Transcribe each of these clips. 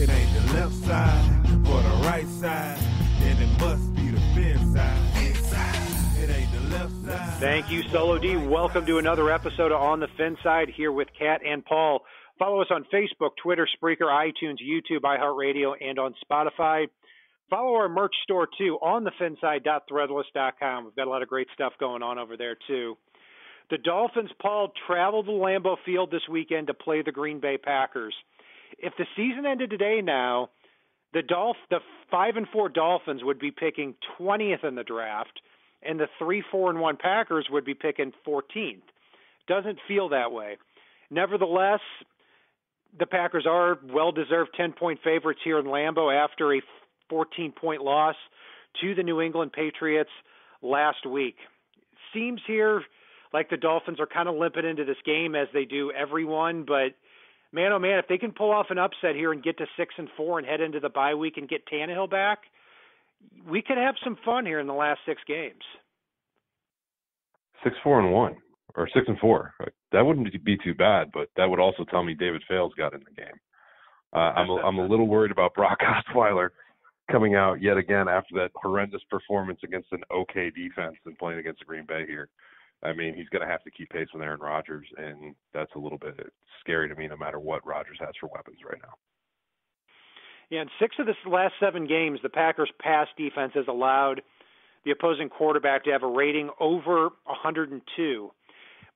It ain't the left side or the right side, then it must be the FinSide. It ain't the left side. Thank you, Solo D. Welcome to another episode of On the FinSide here with Kat and Paul. Follow us on Facebook, Twitter, Spreaker, iTunes, YouTube, iHeartRadio, and on Spotify. Follow our merch store, too, on thefinside.threadless.com. We've got a lot of great stuff going on over there, too. The Dolphins, Paul, traveled to Lambeau Field this weekend to play the Green Bay Packers. If the season ended today now, the 5-4 Dolphins would be picking 20th in the draft, and the 3-4-1 Packers would be picking 14th. Doesn't feel that way. Nevertheless, the Packers are well-deserved 10-point favorites here in Lambeau after a 14-point loss to the New England Patriots last week. Seems here like the Dolphins are kind of limping into this game as they do everyone, but man, oh man, if they can pull off an upset here and get to 6-4 and head into the bye week and get Tannehill back, we could have some fun here in the last 6 games. 6-4-1 or 6-4. That wouldn't be too bad, but that would also tell me David Fales got in the game. I'm a little worried about Brock Osweiler coming out yet again after that horrendous performance against an okay defense and playing against Green Bay here. I mean, he's going to have to keep pace with Aaron-Rodgers, and that's a little bit scary to me no matter what Rodgers has for weapons right now. Yeah, in 6 of the last 7 games, the Packers' pass defense has allowed the opposing quarterback to have a rating over 102.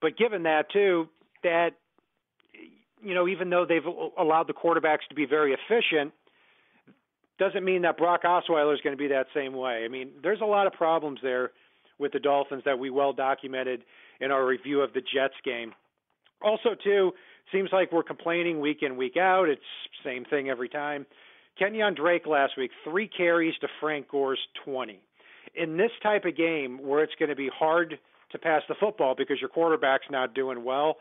But given that, too, that, even though they've allowed the quarterbacks to be very efficient, doesn't mean that Brock Osweiler is going to be that same way. I mean, there's a lot of problems there with the Dolphins that we well documented in our review of the Jets game. Also, too, seems like we're complaining week in, week out. It's same thing every time. Kenyon Drake last week, 3 carries to Frank Gore's 20. In this type of game where it's going to be hard to pass the football because your quarterback's not doing well,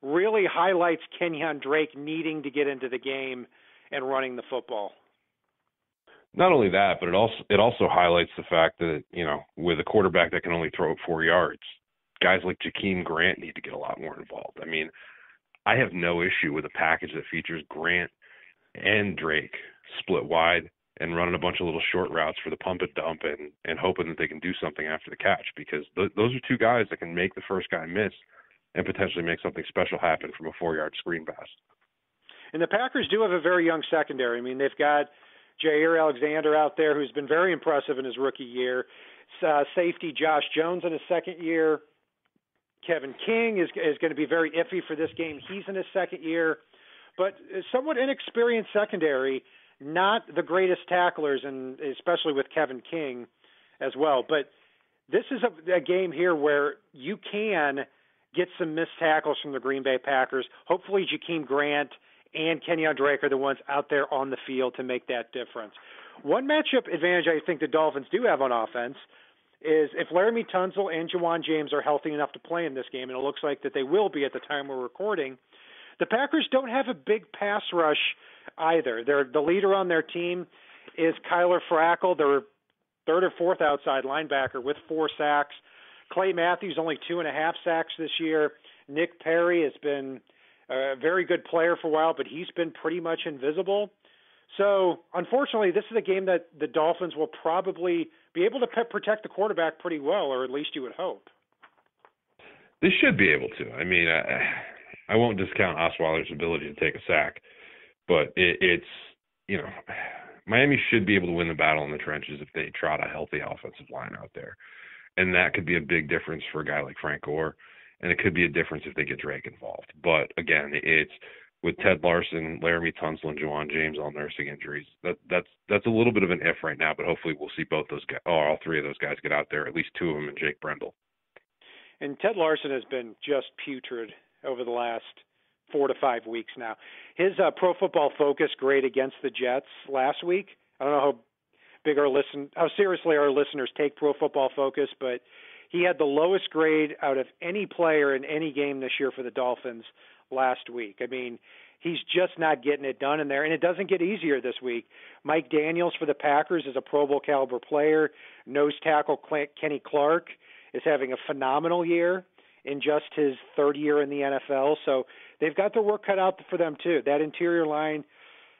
really highlights Kenyon Drake needing to get into the game and running the football. Not only that, but it also highlights the fact that, with a quarterback that can only throw it 4 yards, guys like Jakeem Grant need to get a lot more involved. I mean, I have no issue with a package that features Grant and Drake split wide and running a bunch of little short routes for the pump and dump and hoping that they can do something after the catch, because those are 2 guys that can make the first guy miss and potentially make something special happen from a 4-yard screen pass. And the Packers do have a very young secondary. I mean, they've got Jair Alexander out there, who's been very impressive in his rookie year. Safety Josh Jones in his second year. Kevin King is going to be very iffy for this game. He's in his second year. But somewhat inexperienced secondary, not the greatest tacklers, and especially with Kevin King as well. But this is a game here where you can get some missed tackles from the Green Bay Packers. Hopefully Jakeem Grant and Kenyon Drake are the ones out there on the field to make that difference. One matchup advantage I think the Dolphins do have on offense is if Laramie Tunsil and Juwan James are healthy enough to play in this game, and it looks like that they will be at the time we're recording, the Packers don't have a big pass rush either. The leader on their team is Kyler Fackrell, their 3rd or 4th outside linebacker with 4 sacks. Clay Matthews only 2.5 sacks this year. Nick Perry has been a very good player for a while, but he's been pretty much invisible. So, unfortunately, this is a game that the Dolphins will probably be able to protect the quarterback pretty well, or at least you would hope. They should be able to. I mean, I won't discount Osweiler's ability to take a sack, but it's Miami should be able to win the battle in the trenches if they trot a healthy offensive line out there. And that could be a big difference for a guy like Frank Gore. And it could be a difference if they get Drake involved. But, again, it's with Ted Larson, Laramie Tunsil, and Juwan James all nursing injuries. That's a little bit of an if right now, but hopefully we'll see both those guys, or all 3 of those guys get out there, at least 2 of them, and Jake Brendel. And Ted Larson has been just putrid over the last 4 to 5 weeks now. His Pro Football Focus grade against the Jets last week, I don't know how seriously our listeners take Pro Football Focus, but he had the lowest grade out of any player in any game this year for the Dolphins last week. I mean, he's just not getting it done in there, and it doesn't get easier this week. Mike Daniels for the Packers is a Pro Bowl caliber player. Nose tackle Kenny Clark is having a phenomenal year in just his 3rd year in the NFL. So they've got their work cut out for them too. That interior line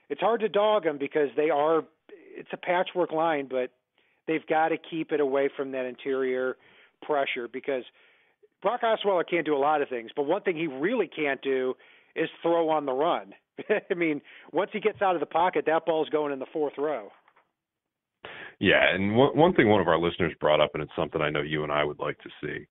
it's hard to dog them because it's a patchwork line, but they've got to keep it away from that interior pressure because Brock Osweiler can't do a lot of things, but one thing he really can't do is throw on the run. I mean, once he gets out of the pocket, that ball's going in the fourth row. Yeah, and one thing one of our listeners brought up, and it's something I know you and I would like to see,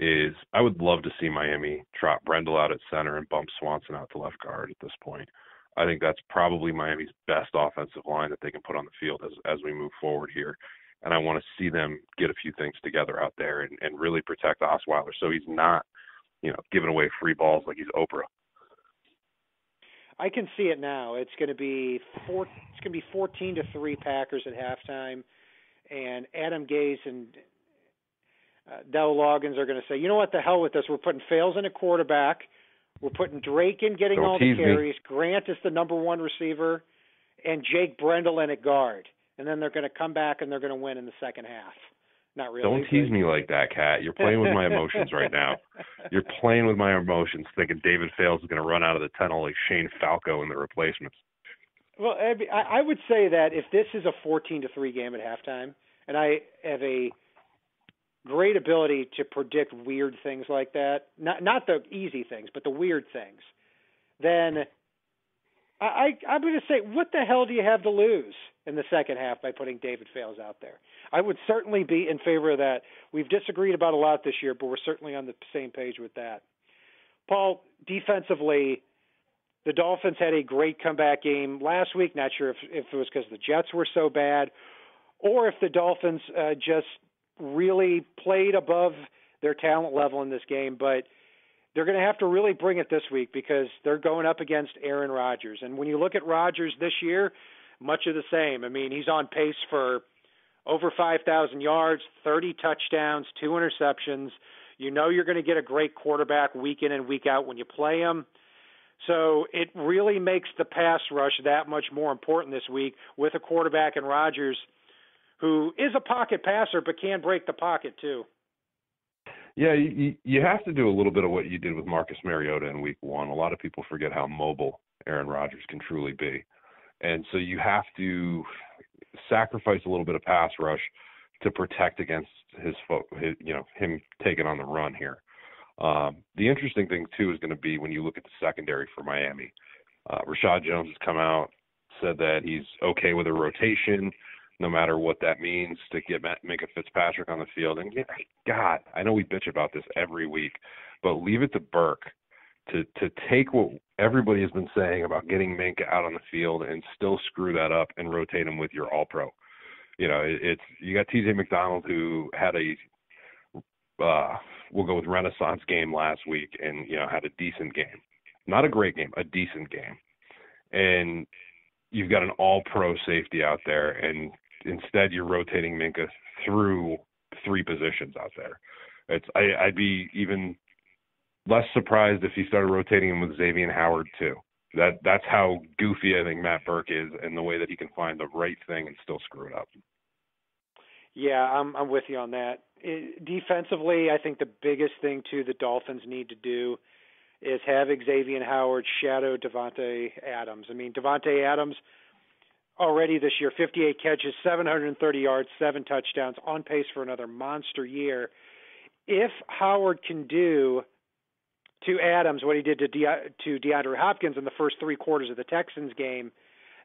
is I would love to see Miami trot Brendel out at center and bump Swanson out to left guard at this point. I think that's probably Miami's best offensive line that they can put on the field as we move forward here. And I want to see them get a few things together out there and really protect Osweiler so he's not, giving away free balls like he's Oprah. I can see it now. It's going to be 14-3 Packers at halftime, and Adam Gase and Dell Loggins are going to say, you know what, the hell with this. We're putting Fales in a quarterback. We're putting Drake in getting all the carries. Grant is the number one receiver, and Jake Brendel in at guard. And then they're going to come back and they're going to win in the second half. Not really. Don't tease me like that, Kat. You're playing with my emotions right now. You're playing with my emotions, thinking David Fales is going to run out of the tunnel like Shane Falco in the replacements. Well, I would say that if this is a 14-3 game at halftime, and I have a great ability to predict weird things like that, not the easy things, but the weird things, then I'm going to say, what the hell do you have to lose in the second half by putting David Fales out there? I would certainly be in favor of that. We've disagreed about a lot this year, but we're certainly on the same page with that. Paul, defensively, the Dolphins had a great comeback game last week. Not sure if it was because the Jets were so bad or if the Dolphins just really played above their talent level in this game, but they're going to have to really bring it this week because they're going up against Aaron-Rodgers. And when you look at Rodgers this year, much of the same. I mean, he's on pace for over 5,000 yards, 30 touchdowns, 2 interceptions. You know you're going to get a great quarterback week in and week out when you play him. So it really makes the pass rush that much more important this week with a quarterback in Rodgers who is a pocket passer but can break the pocket too. Yeah, you have to do a little bit of what you did with Marcus Mariota in week one. A lot of people forget how mobile Aaron Rodgers can truly be. And so you have to sacrifice a little bit of pass rush to protect against him taking on the run here. The interesting thing, too, is going to be when you look at the secondary for Miami. Rashad Jones has come out, said that he's okay with a rotation, no matter what that means, to get Minkah Fitzpatrick on the field. And, God, I know we bitch about this every week, but leave it to Burke to take what everybody has been saying about getting Minkah out on the field and still screw that up and rotate him with your All-Pro. You got T.J. McDonald, who had we'll go with Renaissance game last week and, had a decent game. Not a great game, a decent game. And you've got an all-pro safety out there, and instead you're rotating Minkah through 3 positions out there. I'd be even less surprised if he started rotating him with Xavier Howard too. That's how goofy I think Matt Burke is, and the way that he can find the right thing and still screw it up. Yeah, I'm with you on that. Defensively, I think the biggest thing too the Dolphins need to do is have Xavier Howard shadow Davante Adams. I mean, Davante Adams already this year, 58 catches, 730 yards, 7 touchdowns, on pace for another monster year. If Howard can do to Adams what he did to DeAndre Hopkins in the first 3 quarters of the Texans game,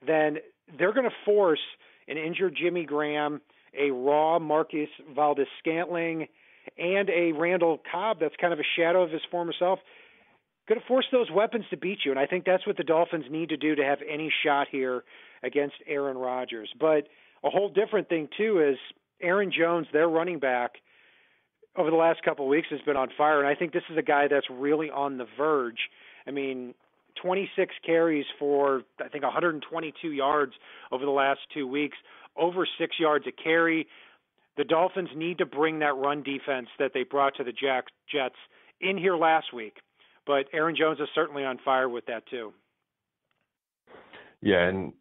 then they're going to force an injured Jimmy Graham, a raw Marcus Valdes-Scantling, and a Randall Cobb that's kind of a shadow of his former self. Going to force those weapons to beat you, and I think that's what the Dolphins need to do to have any shot here against Aaron Rodgers. But a whole different thing, too, is Aaron Jones, their running back, over the last couple of weeks has been on fire, and I think this is a guy that's really on the verge. I mean, 26 carries for, I think, 122 yards over the last 2 weeks, over 6 yards a carry. The Dolphins need to bring that run defense that they brought to the Jets in here last week. But Aaron Jones is certainly on fire with that too. Yeah, and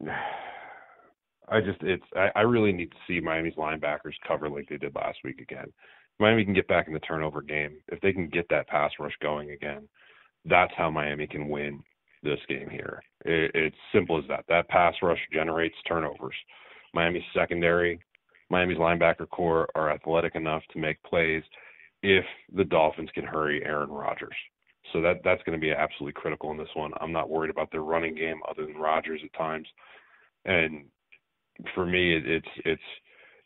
I really need to see Miami's linebackers cover like they did last week again. Miami can get back in the turnover game. If they can get that pass rush going again, that's how Miami can win this game here. It's simple as that. That pass rush generates turnovers. Miami's secondary, Miami's linebacker core are athletic enough to make plays if the Dolphins can hurry Aaron-Rodgers. So that's going to be absolutely critical in this one. I'm not worried about their running game other than Rodgers at times. And for me, it's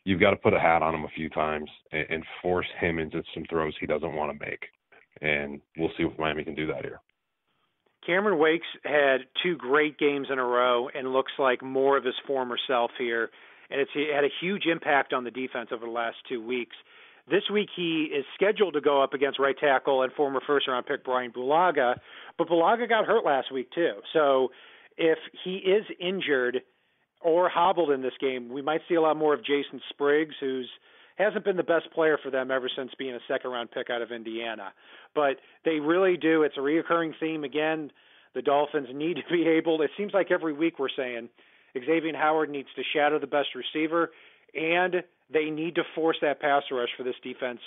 you've got to put a hat on him a few times and force him into some throws he doesn't want to make. And we'll see if Miami can do that here. Cameron Wake's had 2 great games in a row and looks like more of his former self here. And it had a huge impact on the defense over the last 2 weeks. This week he is scheduled to go up against right tackle and former first-round pick Brian Bulaga, but Bulaga got hurt last week too. So if he is injured or hobbled in this game, we might see a lot more of Jason Spriggs, who hasn't been the best player for them ever since being a second-round pick out of Indiana. But they really do. It's a reoccurring theme. Again, the Dolphins need to be able – it seems like every week we're saying Xavier Howard needs to shadow the best receiver, and they need to force that pass rush for this defense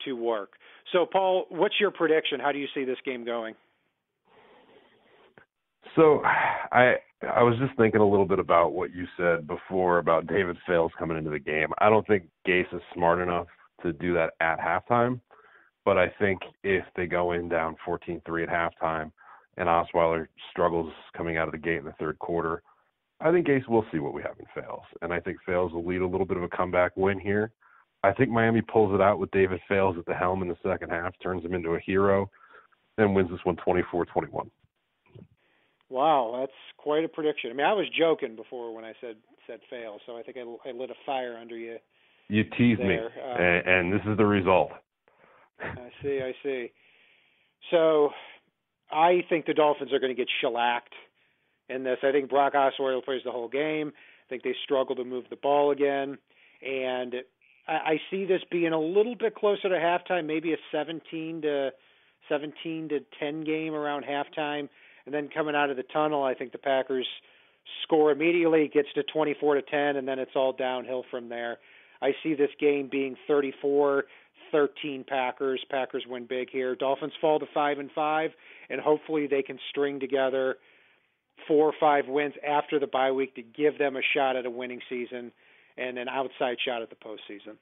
to work. So, Paul, what's your prediction? How do you see this game going? So I was just thinking a little bit about what you said before about David Fales coming into the game. I don't think Gase is smart enough to do that at halftime, but I think if they go in down 14-3 at halftime and Osweiler struggles coming out of the gate in the third quarter, I think Gase will see what we have in Fales, and I think Fales will lead a little bit of a comeback win here. I think Miami pulls it out with David Fales at the helm in the second half, turns him into a hero, and wins this one 24-21. Wow, that's quite a prediction. I mean, I was joking before when I said Fales, so I think I lit a fire under you. You teased me, and this is the result. I see. So I think the Dolphins are going to get shellacked in this. I think Brock Osweiler plays the whole game. I think they struggle to move the ball again. And I see this being a little bit closer to halftime, maybe a 17 to 10 game around halftime. And then coming out of the tunnel, I think the Packers score immediately. It gets to 24-10, and then it's all downhill from there. I see this game being 34-13 Packers. Packers win big here. Dolphins fall to 5-5, and hopefully they can string together 4 or 5 wins after the bye week to give them a shot at a winning season and an outside shot at the postseason.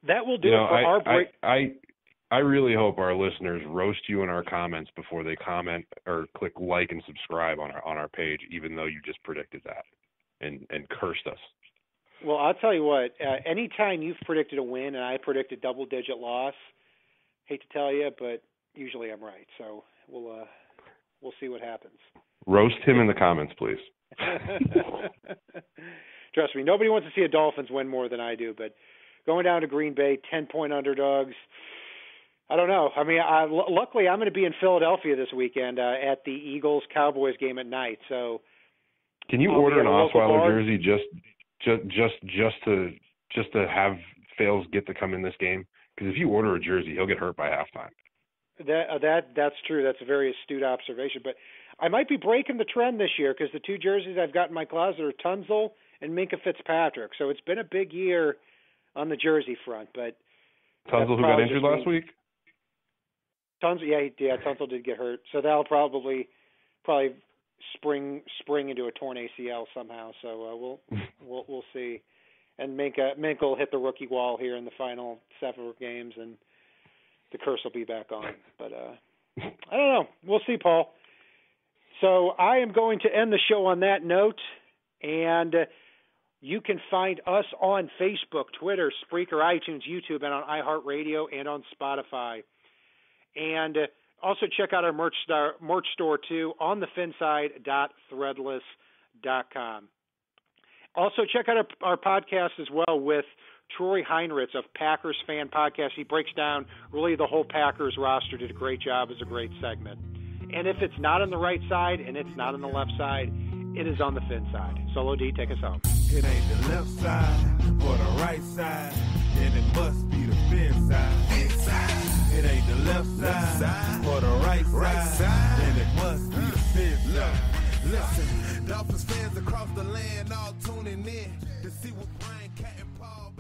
That will do it for our break. I really hope our listeners roast you in our comments before they comment or click like and subscribe on our page, even though you just predicted that and cursed us. Well, I'll tell you what. Anytime you've predicted a win and I predicted double-digit loss, hate to tell you, but usually I'm right. So we'll see what happens. Roast him in the comments, please. Trust me, nobody wants to see a Dolphins win more than I do. But going down to Green Bay, 10-point underdogs. I don't know. I mean, luckily I'm going to be in Philadelphia this weekend at the Eagles-Cowboys game at night. So, can you order an Osweiler jersey just to have Fales get to come in this game? Because if you order a jersey, he'll get hurt by halftime. That's true. That's a very astute observation. But I might be breaking the trend this year because the 2 jerseys I've got in my closet are Tunsil and Minkah Fitzpatrick. So it's been a big year on the jersey front. But Tunsil, who got injured last week? Tunsil did get hurt, so that'll probably spring into a torn ACL somehow. So we'll see. And Minkah will hit the rookie wall here in the final 7 games, and the curse will be back on. But I don't know. We'll see, Paul. So I am going to end the show on that note, and you can find us on Facebook, Twitter, Spreaker, iTunes, YouTube, and on iHeartRadio and on Spotify. And also check out our merch store, too, on the FinSide.threadless.com. Also check out our podcast as well with Troy Heinrichs of Packers Fan Podcast. He breaks down really the whole Packers roster. Did a great job. It's a great segment. And if it's not on the right side and it's not on the left side, it is on the Fin side. Solo D, take us home. It ain't the left side or the right side, and it must be the Fin side. Inside. It ain't the left side or the right side, and it must be the Fin side. Listen, Dolphins fans across the land all tuning in to see what Brian, Cat, and Paul